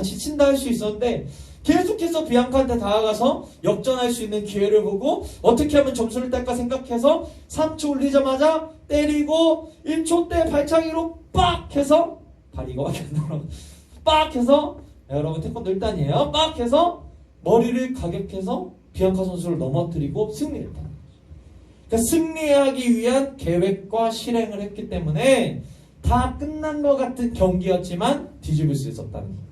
지친다 할 수 있었는데 계속해서 비앙카한테 다가가서 역전할 수 있는 기회를 보고 어떻게 하면 점수를 딸까 생각해서 3초 올리자마자 때리고 1초 때 발차기로 빡 해서 발이가 완전 빡 해서 여러분 태권도 1단이에요. 빡 해서 머리를 가격해서 비앙카 선수를 넘어뜨리고 승리했다. 그러니까 승리하기 위한 계획과 실행을 했기 때문에 다 끝난 것 같은 경기였지만 뒤집을 수 있었다는 거예요.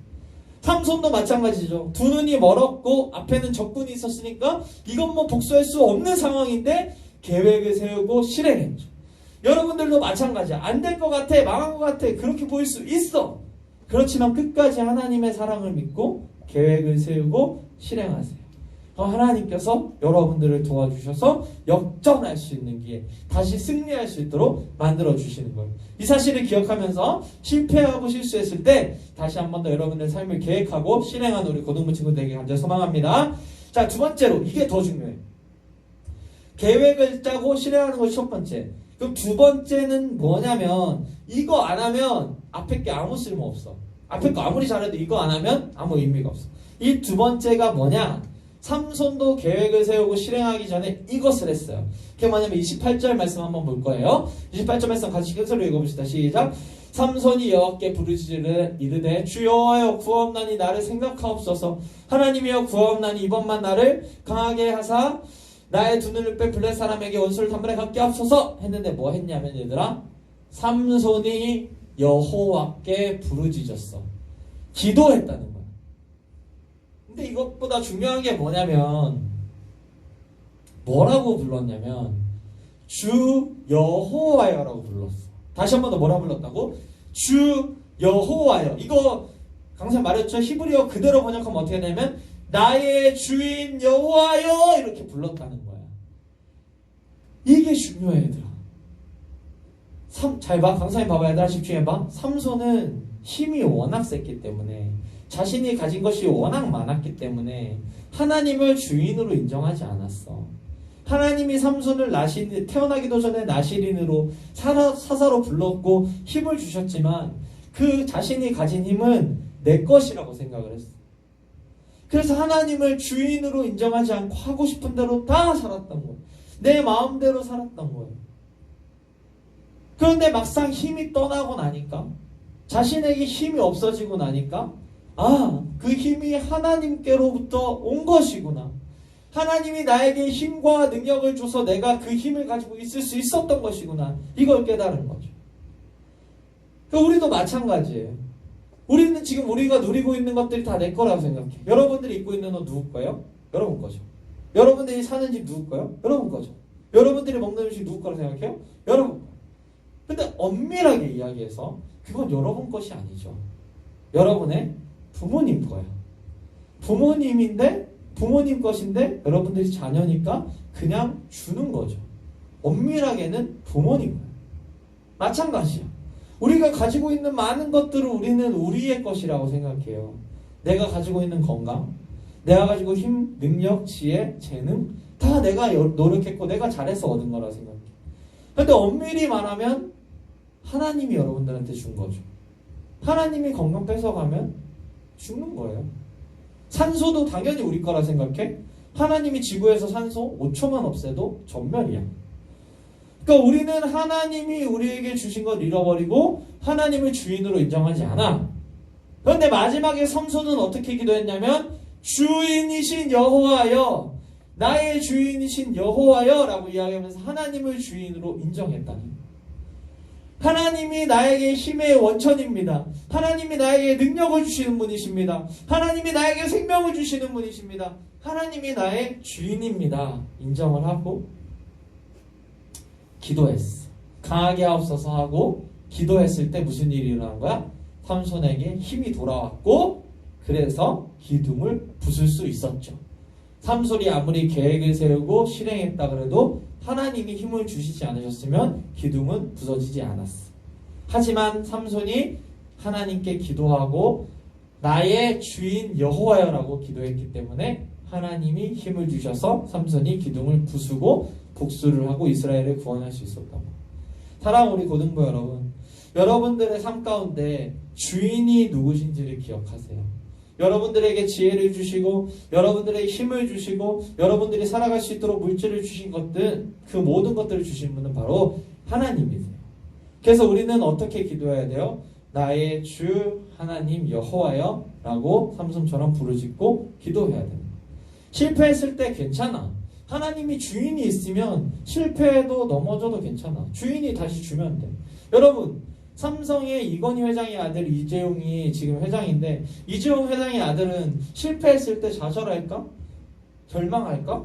삼손도 마찬가지죠. 두 눈이 멀었고 앞에는 적군이 있었으니까 이건 뭐 복수할 수 없는 상황인데 계획을 세우고 실행했죠. 여러분들도 마찬가지야. 안 될 것 같아, 망한 것 같아, 그렇게 보일 수 있어. 그렇지만 끝까지 하나님의 사랑을 믿고 계획을 세우고 실행하세요. 하나님께서 여러분들을 도와주셔서 역전할 수 있는 기회, 다시 승리할 수 있도록 만들어주시는 거예요. 이 사실을 기억하면서 실패하고 실수했을 때 다시 한 번 더 여러분들의 삶을 계획하고 실행하는 우리 고등부 친구들에게 간절히 소망합니다. 자, 두 번째로 이게 더 중요해요. 계획을 짜고 실행하는 것이 첫 번째. 그럼 두 번째는 뭐냐면 이거 안 하면 앞에 게 아무 쓸모 없어. 앞에 거 아무리 잘해도 이거 안 하면 아무 의미가 없어. 이 두 번째가 뭐냐? 삼손도 계획을 세우고 실행하기 전에 이것을 했어요. 그게 뭐냐면 28절 말씀 한번 볼 거예요. 28절 말씀 같이 큰 소리로 읽어봅시다. 시작. 삼손이 여호와께 부르짖으되 이르되 주 여호와여 구하옵나니 나를 생각하옵소서. 하나님이여 구하옵나니 이번만 나를 강하게 하사 나의 두 눈을 뺀 블레 사람에게 원수를 단번에 갖게 하옵소서 했는데 뭐 했냐면 얘들아, 삼손이 여호와께 부르짖었어. 기도했다는 거야. 근데 이것보다 중요한 게 뭐냐면 뭐라고 불렀냐면 주 여호와여라고 불렀어. 다시 한 번 더 뭐라고 불렀다고? 주 여호와여. 이거 강사 말했죠. 히브리어 그대로 번역하면 어떻게 되냐면 나의 주인 여호와여 이렇게 불렀다는 거야. 이게 중요해 얘들아. 잘 봐. 강사님 봐봐. 얘들아 집중해봐. 삼손은 힘이 워낙 셌기 때문에 자신이 가진 것이 워낙 많았기 때문에 하나님을 주인으로 인정하지 않았어. 하나님이 삼손을 태어나기도 전에 나시린으로 사사로 불렀고 힘을 주셨지만 그 자신이 가진 힘은 내 것이라고 생각을 했어. 그래서 하나님을 주인으로 인정하지 않고 하고 싶은 대로 다 살았던 거예요. 내 마음대로 살았던 거예요. 그런데 막상 힘이 떠나고 나니까, 자신에게 힘이 없어지고 나니까 그 힘이 하나님께로부터 온 것이구나. 하나님이 나에게 힘과 능력을 줘서 내가 그 힘을 가지고 있을 수 있었던 것이구나. 이걸 깨달은 거죠. 그러니까 우리도 마찬가지예요. 우리는 지금 우리가 누리고 있는 것들이 다 내 거라고 생각해. 여러분들이 입고 있는 옷 누구 거예요? 여러분 거죠. 여러분들이 사는 집 누구 거예요? 여러분 거죠. 여러분들이 먹는 음식 누구 거라고 생각해요? 여러분 거. 근데 엄밀하게 이야기해서 그건 여러분 것이 아니죠. 여러분의 부모님 거예요. 부모님인데 부모님 것인데 여러분들이 자녀니까 그냥 주는 거죠. 엄밀하게는 부모님 거예요. 마찬가지야. 우리가 가지고 있는 많은 것들을 우리는 우리의 것이라고 생각해요. 내가 가지고 있는 건강, 내가 가지고 힘, 능력, 지혜, 재능 다 내가 노력했고 내가 잘해서 얻은 거라고 생각해. 근데 엄밀히 말하면 하나님이 여러분들한테 준 거죠. 하나님이 건강 뺏어가면 죽는 거예요. 산소도 당연히 우리 거라 생각해. 하나님이 지구에서 산소 5초만 없애도 전멸이야. 그러니까 우리는 하나님이 우리에게 주신 걸 잃어버리고 하나님을 주인으로 인정하지 않아. 그런데 마지막에 삼손은 어떻게 기도했냐면 주인이신 여호와여, 나의 주인이신 여호와여 라고 이야기하면서 하나님을 주인으로 인정했다니. 하나님이 나에게 힘의 원천입니다. 하나님이 나에게 능력을 주시는 분이십니다. 하나님이 나에게 생명을 주시는 분이십니다. 하나님이 나의 주인입니다. 인정을 하고 기도했어. 강하게 하옵소서 하고 기도했을 때 무슨 일이 일어난 거야? 삼손에게 힘이 돌아왔고 그래서 기둥을 부술 수 있었죠. 삼손이 아무리 계획을 세우고 실행했다 그래도 하나님이 힘을 주시지 않으셨으면 기둥은 부서지지 않았어. 하지만 삼손이 하나님께 기도하고 나의 주인 여호와여라고 기도했기 때문에 하나님이 힘을 주셔서 삼손이 기둥을 부수고 복수를 하고 이스라엘을 구원할 수 있었다고. 사랑하는 우리 고등부 여러분, 여러분들의 삶 가운데 주인이 누구신지를 기억하세요. 여러분들에게 지혜를 주시고 여러분들에게 힘을 주시고 여러분들이 살아갈 수 있도록 물질을 주신 것들, 그 모든 것들을 주신 분은 바로 하나님이세요. 그래서 우리는 어떻게 기도해야 돼요? 나의 주 하나님 여호와여 라고 삼손처럼 부르짖고 기도해야 됩니다. 실패했을 때 괜찮아. 하나님이 주인이 있으면 실패해도 넘어져도 괜찮아. 주인이 다시 주면 돼. 여러분, 삼성의 이건희 회장의 아들 이재용이 지금 회장인데 이재용 회장의 아들은 실패했을 때 좌절할까? 절망할까?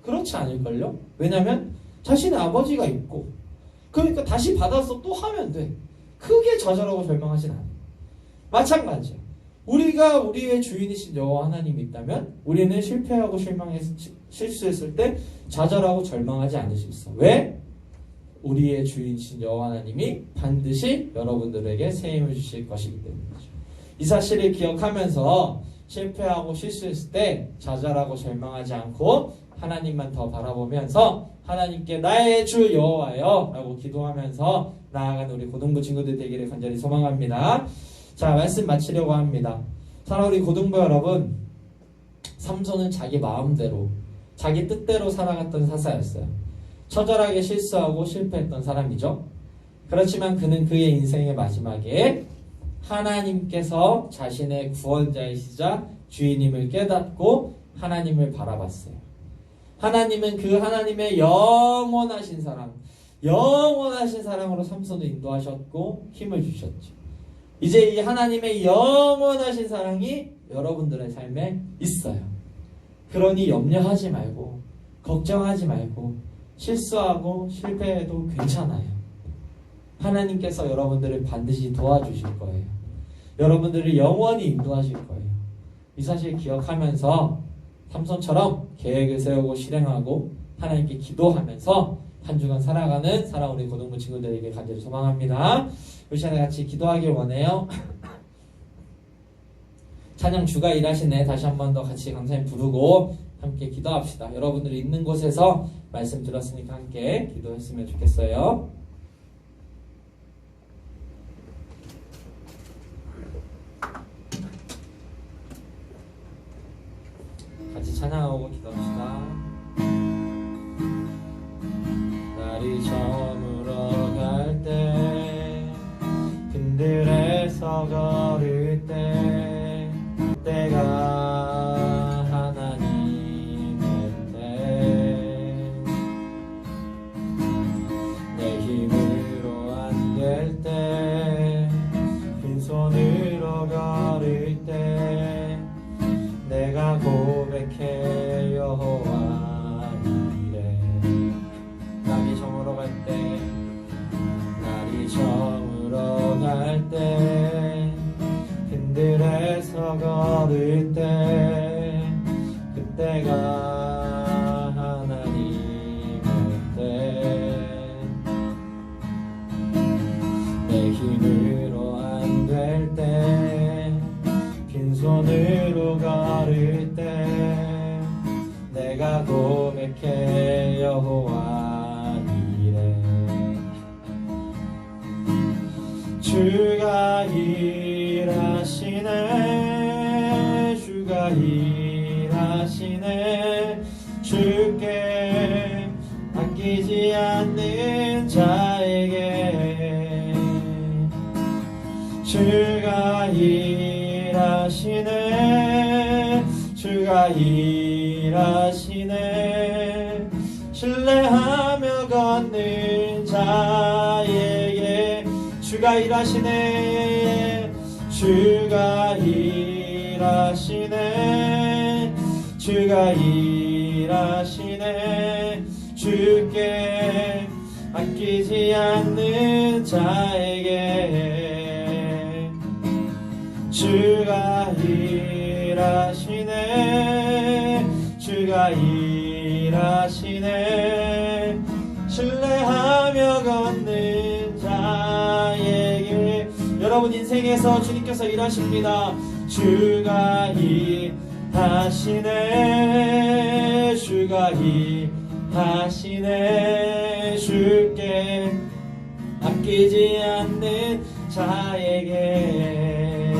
그렇지 않을걸요? 왜냐면 자신의 아버지가 있고 그러니까 다시 받아서 또 하면 돼. 크게 좌절하고 절망하진 않아. 마찬가지야. 우리가 우리의 주인이신 여호와 하나님이 있다면 우리는 실패하고 실수했을 때 좌절하고 절망하지 않을 수 있어. 왜? 우리의 주인이신 여호와 하나님이 반드시 여러분들에게 새 힘을 주실 것이기 때문이죠. 이 사실을 기억하면서 실패하고 실수했을 때 좌절하고 절망하지 않고 하나님만 더 바라보면서 하나님께 나의 주 여호와여 라고 기도하면서 나아가는 우리 고등부 친구들 되기를 간절히 소망합니다. 자, 말씀 마치려고 합니다. 사랑하는 우리 고등부 여러분, 삼손은 자기 마음대로 자기 뜻대로 살아갔던 사사였어요. 처절하게 실수하고 실패했던 사람이죠. 그렇지만 그는 그의 인생의 마지막에 하나님께서 자신의 구원자이시자 주인임을 깨닫고 하나님을 바라봤어요. 하나님은 그 하나님의 영원하신 사랑으로 삼손을 인도하셨고 힘을 주셨죠. 이제 이 하나님의 영원하신 사랑이 여러분들의 삶에 있어요. 그러니 염려하지 말고 걱정하지 말고 실수하고 실패해도 괜찮아요. 하나님께서 여러분들을 반드시 도와주실 거예요. 여러분들을 영원히 인도하실 거예요. 이 사실 기억하면서 삼손처럼 계획을 세우고 실행하고 하나님께 기도하면서 한 주간 살아가는 사랑하는 우리 고등부 친구들에게 간절히 소망합니다. 이 시간에 같이 기도하길 원해요. 찬양 주가 일하시네. 다시 한 번 더 같이 강사님 부르고 함께 기도합시다. 여러분들이 있는 곳에서 말씀 들었으니까 함께 기도했으면 좋겠어요. 같이 찬양하고 기도합시다. 날이 저물어 갈 때 빈들에서 걸을 때 때가 하나님의 때 내 힘으로 안 될 때 갈 때, 날이 저물어 갈 때, 빈들에서 걸을 때, 그때가 하나님의 때. 내 힘으로 안 될 때, 빈손으로 걸을 때, 내가 고백해 여호와 이래. 주가 일하시네, 주가 일하시네, 주께 아끼지 않는 자에게. 주가 일하시네, 주가 일하시네, 신뢰하며 걷는 자에게. 주가 일하시네, 주가 일하시네, 주가 일하시네, 주께 아끼지 않는 자에게. 주가 일하시네, 주가 일하시네, 신뢰하며 걷는 자에게. 여러분 인생에서 주님께서 일하십니다. 주가 일하시네, 주가 일하시네, 주께 아끼지 않는 자에게.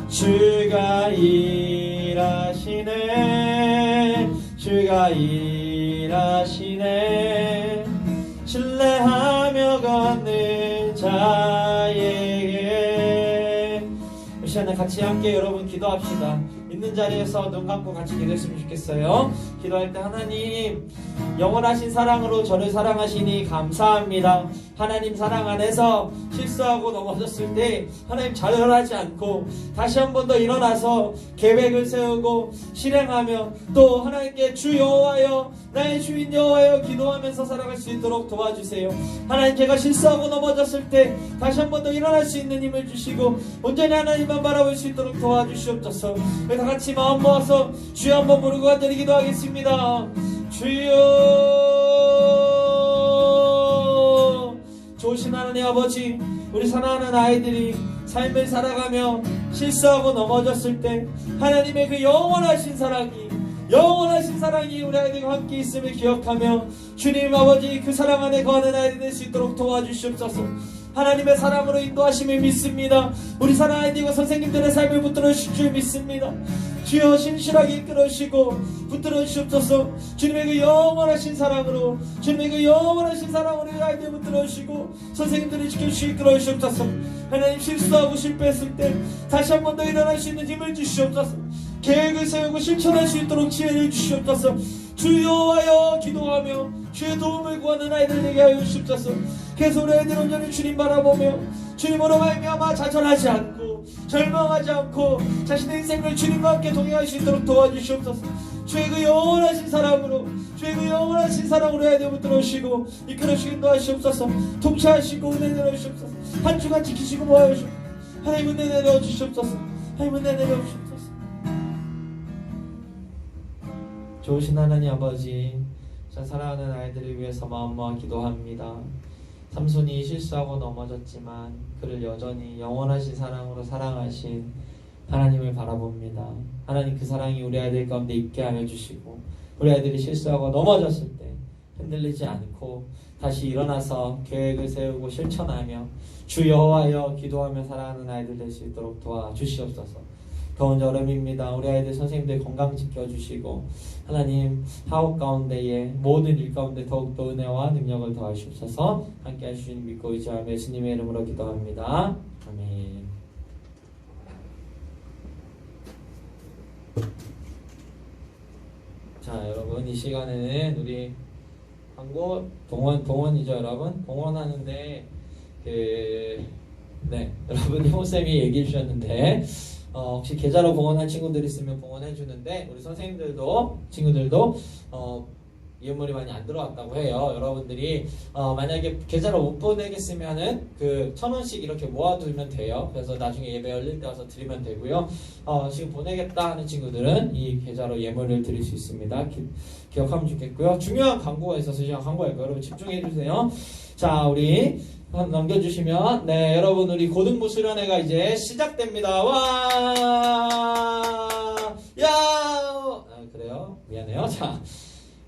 주가 일하시네, 주가 일하시네, 신뢰하며 걷는 자에게. 이 시간에 같이 함께 여러분 기도합시다. 있는 자리에서 눈 감고 같이 기도했으면 좋겠어요. 기도할 때 하나님, 영원하신 사랑으로 저를 사랑하시니 감사합니다. 하나님 사랑 안에서 실수하고 넘어졌을 때 하나님 좌절하지 않고 다시 한 번 더 일어나서 계획을 세우고 실행하며 또 하나님께 주 여호와여, 나의 주인 여호와여 기도하면서 살아갈 수 있도록 도와주세요. 하나님, 제가 실수하고 넘어졌을 때 다시 한 번 더 일어날 수 있는 힘을 주시고 온전히 하나님만 바라볼 수 있도록 도와주시옵소서. 다 같이 마음 모아서 주여 한번 부르고 간절히 기도하겠습니다. 주여. 좋으신 하나님 아버지, 우리 사랑하는 아이들이 삶을 살아가며 실수하고 넘어졌을 때 하나님의 그 영원하신 사랑이 우리 아이들과 함께 있음을 기억하며 주님 아버지, 그 사랑 안에 거하는 아이들 될 수 있도록 도와주시옵소서. 하나님의 사랑으로 인도하심을 믿습니다. 우리 사랑 아이들과 선생님들의 삶을 붙들어 주실 줄 믿습니다. 주여 신실하게 이끌어주시고 붙들어 주시옵소서. 주님의 그 영원하신 사랑으로 우리 아이들 붙들어 주시고 선생님들을 지켜주시고 이끌어 주시옵소서. 하나님, 실수하고 실패했을 때 다시 한 번 더 일어날 수 있는 힘을 주시옵소서. 계획을 세우고 실천할 수 있도록 지혜를 주시옵소서. 주 여호와여 기도하며 주의 도움을 구하는 아이들 되게 하여 주시옵소서. 계속 우리 아이들 온전히 주님 바라보며 주님으로 말미암아 좌절하지 않고 절망하지 않고 자신의 인생을 주님과 함께 동행할 수 있도록 도와주시옵소서. 주의 그 영원하신 사랑으로 우리 아이들 붙들어 주시고 이끌어 주시고 인도하시옵소서. 통치하시고 은혜 내려 주시옵소서. 한 주간 지키시고 모아여 주시옵소서. 하나님 은혜 내려 주시옵소서. 하나님 은혜 내려 주시옵소서. 좋으신 하나님 아버지, 자 사랑하는 아이들을 위해서 마음 모아 기도합니다. 삼손이 실수하고 넘어졌지만 그를 여전히 영원하신 사랑으로 사랑하신 하나님을 바라봅니다. 하나님, 그 사랑이 우리 아이들 가운데 있게 하여 주시고 우리 아이들이 실수하고 넘어졌을 때 흔들리지 않고 다시 일어나서 계획을 세우고 실천하며 주 여호와여 기도하며 살아가는 아이들 될 수 있도록 도와주시옵소서. 더운 여름입니다. 우리 아이들 선생님들 건강 지켜주시고 하나님, 학업 가운데에 모든 일 가운데 더욱더 은혜와 능력을 더하시옵소서. 함께 하시는 믿고 의지하며 예수님의 이름으로 기도합니다. 아멘. 자, 여러분, 이 시간에는 우리 한국 동원이죠, 여러분. 동원하는데 여러분 형쌤이 얘기해 주셨는데 혹시 계좌로 봉헌한 친구들 있으면 봉헌해 주는데 우리 선생님들도 친구들도 예물이 많이 안 들어왔다고 해요. 여러분들이 만약에 계좌로 못 보내겠으면은 그 1,000원씩 이렇게 모아두면 돼요. 그래서 나중에 예배 열릴 때 와서 드리면 되고요. 지금 보내겠다 하는 친구들은 이 계좌로 예물을 드릴 수 있습니다. 기억하면 좋겠고요. 중요한 광고가 있어서 제가 광고할게요. 여러분 집중해 주세요. 자, 우리 넘겨주시면, 네, 여러분 우리 고등부 수련회가 이제 시작됩니다. 와, 야, 그래요? 미안해요. 자,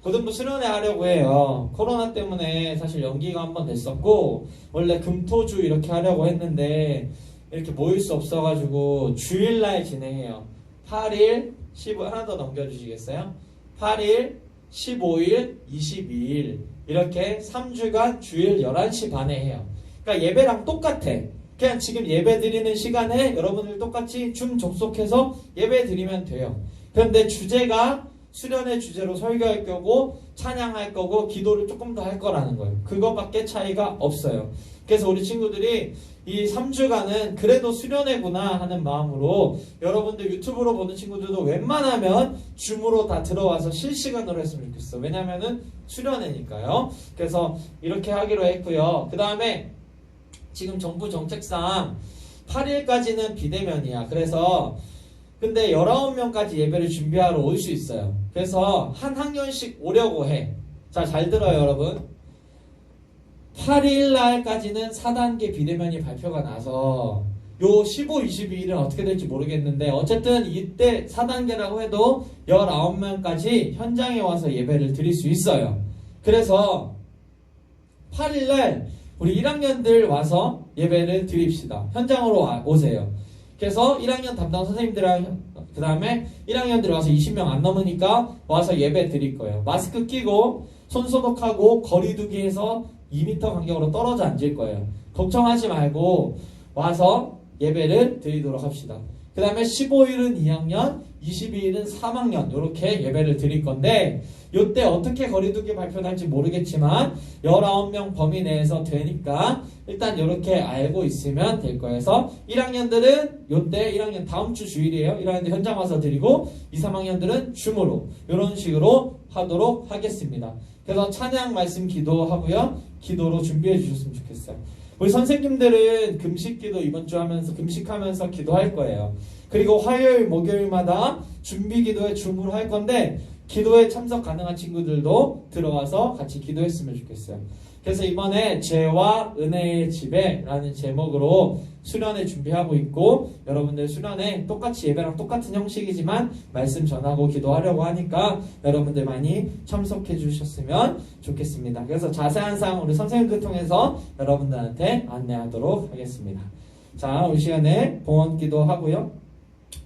고등부 수련회 하려고 해요. 코로나 때문에 사실 연기가 한번 됐었고, 원래 금토주 이렇게 하려고 했는데 이렇게 모일 수 없어가지고 주일날 진행해요. 8일, 15일 하나 더 넘겨주시겠어요? 8일, 15일, 22일 이렇게 3주간 주일 11시 반에 해요. 그러니까 예배랑 똑같아. 그냥 지금 예배 드리는 시간에 여러분들 똑같이 줌 접속해서 예배 드리면 돼요. 그런데 주제가 수련의 주제로 설교할 거고 찬양할 거고 기도를 조금 더 할 거라는 거예요. 그거밖에 차이가 없어요. 그래서 우리 친구들이 이 3주간은 그래도 수련회구나 하는 마음으로 여러분들 유튜브로 보는 친구들도 웬만하면 줌으로 다 들어와서 실시간으로 했으면 좋겠어. 왜냐면은 수련회니까요. 그래서 이렇게 하기로 했고요. 그 다음에 지금 정부 정책상 8일까지는 비대면이야. 그래서 근데 19명까지 예배를 준비하러 올 수 있어요. 그래서 한 학년씩 오려고 해. 자, 잘 들어요, 여러분. 8일 날까지는 4단계 비대면이 발표가 나서 요 15, 22일은 어떻게 될지 모르겠는데 어쨌든 이때 4단계라고 해도 19명까지 현장에 와서 예배를 드릴 수 있어요. 그래서 8일 날 우리 1학년들 와서 예배를 드립시다. 현장으로 오세요. 그래서 1학년 담당 선생님들이랑 그 다음에 1학년들이 와서 20명 안 넘으니까 와서 예배 드릴 거예요. 마스크 끼고 손 소독하고 거리두기 해서 2m 간격으로 떨어져 앉을 거예요. 걱정하지 말고 와서 예배를 드리도록 합시다. 그 다음에 15일은 2학년, 22일은 3학년 이렇게 예배를 드릴 건데 이때 어떻게 거리두기 발표할지 모르겠지만 19명 범위 내에서 되니까 일단 이렇게 알고 있으면 될 거예요. 그래서 1학년들은 이때 1학년 다음 주 주일이에요. 1학년들 현장 와서 드리고 2, 3학년들은 줌으로 이런 식으로 하도록 하겠습니다. 그래서 찬양 말씀 기도하고요. 기도로 준비해 주셨으면 좋겠어요. 우리 선생님들은 금식기도 이번 주 하면서 금식하면서 기도할 거예요. 그리고 화요일, 목요일마다 준비기도에 줌으로 할 건데 기도에 참석 가능한 친구들도 들어와서 같이 기도했으면 좋겠어요. 그래서 이번에 죄와 은혜의 집에라는 제목으로 수련회 준비하고 있고 여러분들 수련회 똑같이 예배랑 똑같은 형식이지만 말씀 전하고 기도하려고 하니까 여러분들 많이 참석해 주셨으면 좋겠습니다. 그래서 자세한 사항 우리 선생님들 통해서 여러분들한테 안내하도록 하겠습니다. 자, 우리 시간에 봉헌기도 하고요.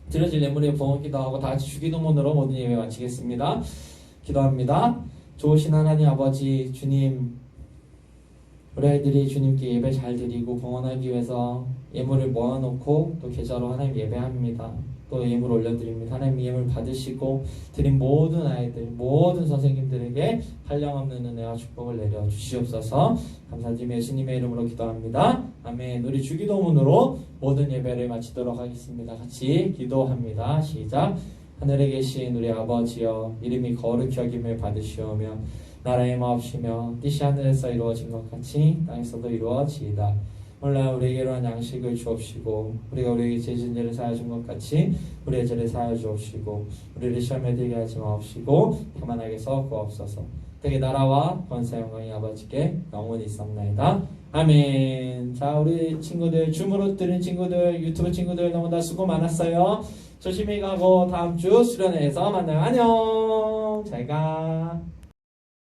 드려질 예물의 봉헌기도 하고 다 같이 주기도문으로 모든 예배 마치겠습니다. 기도합니다. 좋으신 하나님 아버지 주님, 우리 아이들이 주님께 예배 잘 드리고 봉헌하기 위해서 예물을 모아놓고 또 계좌로 하나님 예배합니다. 또 예물 올려드립니다. 하나님 예물 받으시고 드린 모든 아이들, 모든 선생님들에게 한량없는 은혜와 축복을 내려 주시옵소서. 감사드리며 예수님의 이름으로 기도합니다. 아멘. 우리 주기도문으로 모든 예배를 마치도록 하겠습니다. 같이 기도합니다. 시작. 하늘에 계신 우리 아버지여, 이름이 거룩히 여김을 받으시오며 나라의 마옵시며 뜻이 하늘에서 이루어진 것 같이 땅에서도 이루어지이다. 오늘 우리에게로 한 양식을 주옵시고 우리가 우리에게 죄진 죄를 사하여 준 것 같이 우리의 죄를 사하여 주옵시고 우리를 시험에 들게 하지 마옵시고 다만 악에서 구하옵소서. 되게 나라와 권세 영광이 아버지께 영원히 있사옵나이다. 아멘. 자, 우리 친구들 줌으로 들은 친구들 유튜브 친구들 너무 다 수고 많았어요. 조심히 가고 다음 주 수련회에서 만나요. 안녕. 잘 가.